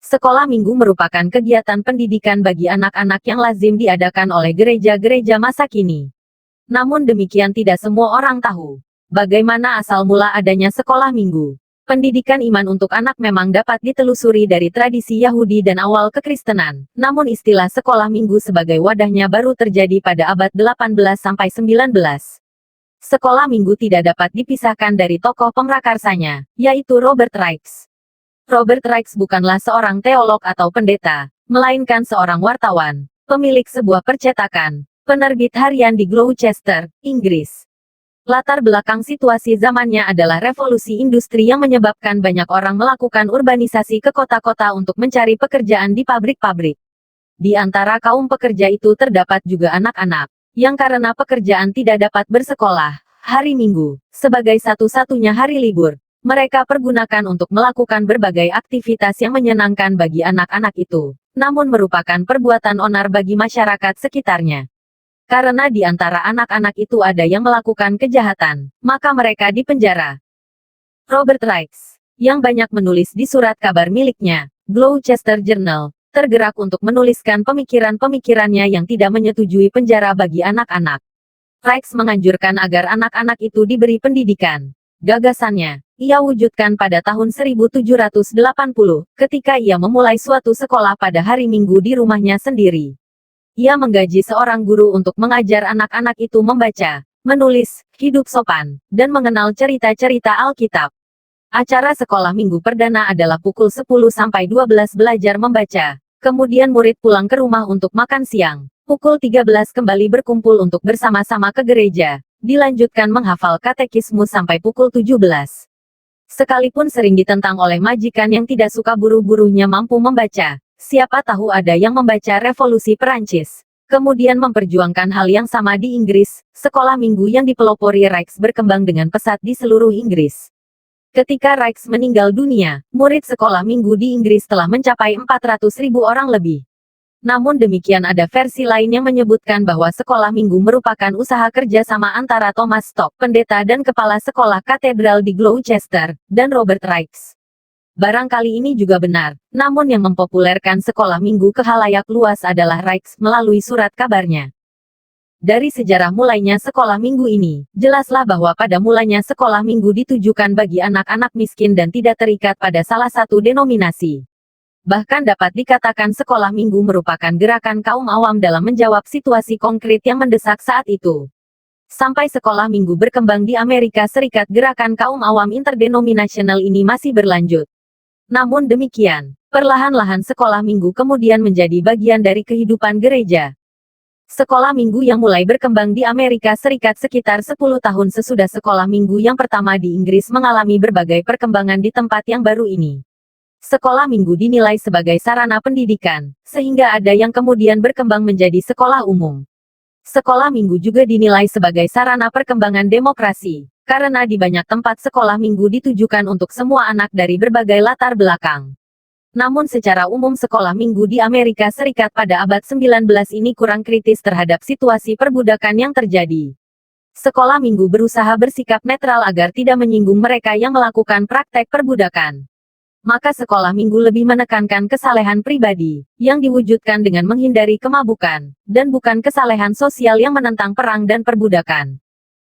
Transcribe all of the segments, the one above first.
Sekolah minggu merupakan kegiatan pendidikan bagi anak-anak yang lazim diadakan oleh gereja-gereja masa kini. Namun demikian tidak semua orang tahu bagaimana asal mula adanya sekolah minggu. Pendidikan iman untuk anak memang dapat ditelusuri dari tradisi Yahudi dan awal kekristenan. Namun istilah sekolah minggu sebagai wadahnya baru terjadi pada abad 18 sampai 19. Sekolah minggu tidak dapat dipisahkan dari tokoh pemrakarsanya, yaitu Robert Raikes. Robert Raikes bukanlah seorang teolog atau pendeta, melainkan seorang wartawan, pemilik sebuah percetakan, penerbit harian di Gloucester, Inggris. Latar belakang situasi zamannya adalah revolusi industri yang menyebabkan banyak orang melakukan urbanisasi ke kota-kota untuk mencari pekerjaan di pabrik-pabrik. Di antara kaum pekerja itu terdapat juga anak-anak, yang karena pekerjaan tidak dapat bersekolah, hari Minggu, sebagai satu-satunya hari libur, mereka pergunakan untuk melakukan berbagai aktivitas yang menyenangkan bagi anak-anak itu, namun merupakan perbuatan onar bagi masyarakat sekitarnya. Karena di antara anak-anak itu ada yang melakukan kejahatan, maka mereka dipenjara. Robert Raikes, yang banyak menulis di surat kabar miliknya, Gloucester Journal, tergerak untuk menuliskan pemikiran-pemikirannya yang tidak menyetujui penjara bagi anak-anak. Raikes menganjurkan agar anak-anak itu diberi pendidikan. Gagasannya, ia wujudkan pada tahun 1780, ketika ia memulai suatu sekolah pada hari Minggu di rumahnya sendiri. Ia menggaji seorang guru untuk mengajar anak-anak itu membaca, menulis, hidup sopan, dan mengenal cerita-cerita Alkitab. Acara sekolah minggu perdana adalah pukul 10-12 belajar membaca, kemudian murid pulang ke rumah untuk makan siang, pukul 13 kembali berkumpul untuk bersama-sama ke gereja, dilanjutkan menghafal katekismus sampai pukul 17. Sekalipun sering ditentang oleh majikan yang tidak suka buru-burunya mampu membaca, siapa tahu ada yang membaca Revolusi Perancis, kemudian memperjuangkan hal yang sama di Inggris. Sekolah minggu yang dipelopori Raikes berkembang dengan pesat di seluruh Inggris. Ketika Raikes meninggal dunia, murid sekolah minggu di Inggris telah mencapai 400.000 orang lebih. Namun demikian ada versi lain yang menyebutkan bahwa sekolah minggu merupakan usaha kerja sama antara Thomas Stock, pendeta dan kepala sekolah katedral di Gloucester, dan Robert Raikes. Barangkali ini juga benar, namun yang mempopulerkan sekolah minggu ke khalayak luas adalah Raikes melalui surat kabarnya. Dari sejarah mulainya sekolah minggu ini, jelaslah bahwa pada mulanya sekolah minggu ditujukan bagi anak-anak miskin dan tidak terikat pada salah satu denominasi. Bahkan dapat dikatakan sekolah minggu merupakan gerakan kaum awam dalam menjawab situasi konkret yang mendesak saat itu. Sampai sekolah minggu berkembang di Amerika Serikat, gerakan kaum awam interdenominasional ini masih berlanjut. Namun demikian, perlahan-lahan sekolah minggu kemudian menjadi bagian dari kehidupan gereja. Sekolah minggu yang mulai berkembang di Amerika Serikat sekitar 10 tahun sesudah sekolah minggu yang pertama di Inggris mengalami berbagai perkembangan di tempat yang baru ini. Sekolah minggu dinilai sebagai sarana pendidikan, sehingga ada yang kemudian berkembang menjadi sekolah umum. Sekolah minggu juga dinilai sebagai sarana perkembangan demokrasi, karena di banyak tempat sekolah minggu ditujukan untuk semua anak dari berbagai latar belakang. Namun secara umum sekolah minggu di Amerika Serikat pada abad 19 ini kurang kritis terhadap situasi perbudakan yang terjadi. Sekolah minggu berusaha bersikap netral agar tidak menyinggung mereka yang melakukan praktek perbudakan. Maka sekolah minggu lebih menekankan kesalehan pribadi, yang diwujudkan dengan menghindari kemabukan, dan bukan kesalehan sosial yang menentang perang dan perbudakan.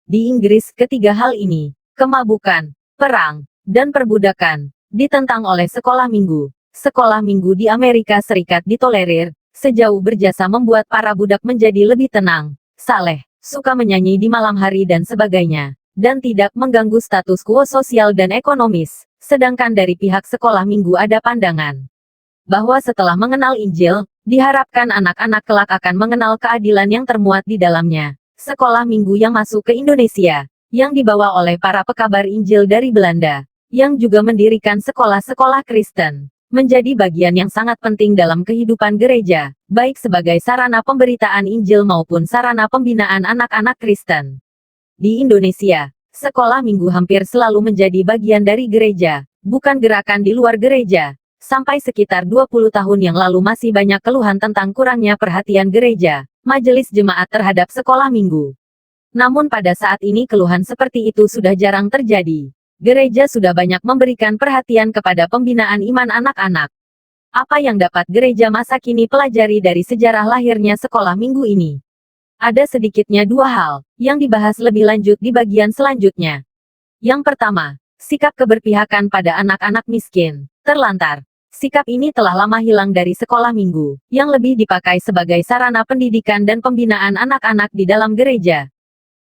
Di Inggris, ketiga hal ini, kemabukan, perang, dan perbudakan, ditentang oleh sekolah minggu. Sekolah minggu di Amerika Serikat ditolerir, sejauh berjasa membuat para budak menjadi lebih tenang, saleh, suka menyanyi di malam hari dan sebagainya, dan tidak mengganggu status quo sosial dan ekonomis. Sedangkan dari pihak sekolah minggu ada pandangan bahwa setelah mengenal Injil, diharapkan anak-anak kelak akan mengenal keadilan yang termuat di dalamnya. Sekolah minggu yang masuk ke Indonesia, yang dibawa oleh para pekabar Injil dari Belanda, yang juga mendirikan sekolah-sekolah Kristen, menjadi bagian yang sangat penting dalam kehidupan gereja, baik sebagai sarana pemberitaan Injil maupun sarana pembinaan anak-anak Kristen. Di Indonesia, sekolah minggu hampir selalu menjadi bagian dari gereja, bukan gerakan di luar gereja. Sampai sekitar 20 tahun yang lalu masih banyak keluhan tentang kurangnya perhatian gereja, majelis jemaat terhadap sekolah minggu. Namun pada saat ini keluhan seperti itu sudah jarang terjadi. Gereja sudah banyak memberikan perhatian kepada pembinaan iman anak-anak. Apa yang dapat gereja masa kini pelajari dari sejarah lahirnya sekolah minggu ini? Ada sedikitnya dua hal yang dibahas lebih lanjut di bagian selanjutnya. Yang pertama, sikap keberpihakan pada anak-anak miskin, terlantar. Sikap ini telah lama hilang dari sekolah minggu, yang lebih dipakai sebagai sarana pendidikan dan pembinaan anak-anak di dalam gereja.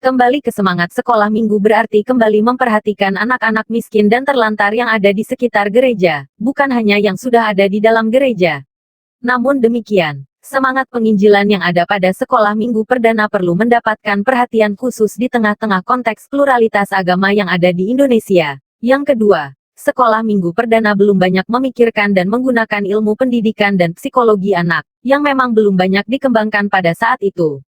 Kembali ke semangat sekolah minggu berarti kembali memperhatikan anak-anak miskin dan terlantar yang ada di sekitar gereja, bukan hanya yang sudah ada di dalam gereja. Namun demikian, semangat penginjilan yang ada pada sekolah minggu perdana perlu mendapatkan perhatian khusus di tengah-tengah konteks pluralitas agama yang ada di Indonesia. Yang kedua, sekolah minggu perdana belum banyak memikirkan dan menggunakan ilmu pendidikan dan psikologi anak, yang memang belum banyak dikembangkan pada saat itu.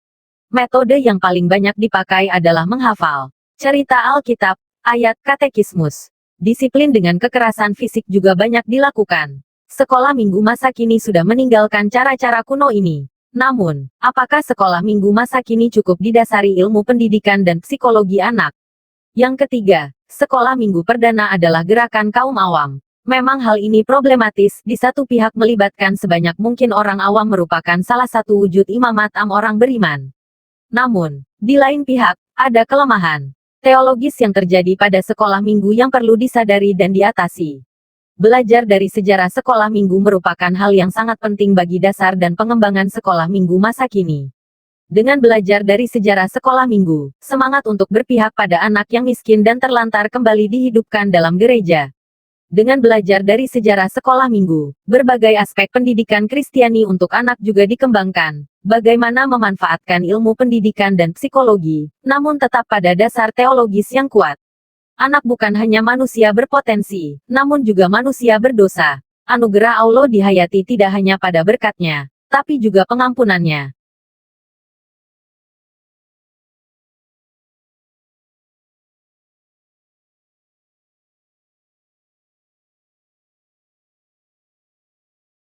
Metode yang paling banyak dipakai adalah menghafal cerita Alkitab, ayat katekismus. Disiplin dengan kekerasan fisik juga banyak dilakukan. Sekolah minggu masa kini sudah meninggalkan cara-cara kuno ini. Namun, apakah sekolah minggu masa kini cukup didasari ilmu pendidikan dan psikologi anak? Yang ketiga, sekolah minggu perdana adalah gerakan kaum awam. Memang hal ini problematis, di satu pihak melibatkan sebanyak mungkin orang awam merupakan salah satu wujud imamat orang beriman. Namun, di lain pihak, ada kelemahan teologis yang terjadi pada sekolah minggu yang perlu disadari dan diatasi. Belajar dari sejarah sekolah minggu merupakan hal yang sangat penting bagi dasar dan pengembangan sekolah minggu masa kini. Dengan belajar dari sejarah sekolah minggu, semangat untuk berpihak pada anak yang miskin dan terlantar kembali dihidupkan dalam gereja. Dengan belajar dari sejarah sekolah minggu, berbagai aspek pendidikan Kristiani untuk anak juga dikembangkan. Bagaimana memanfaatkan ilmu pendidikan dan psikologi, namun tetap pada dasar teologis yang kuat. Anak bukan hanya manusia berpotensi, namun juga manusia berdosa. Anugerah Allah dihayati tidak hanya pada berkatnya, tapi juga pengampunannya.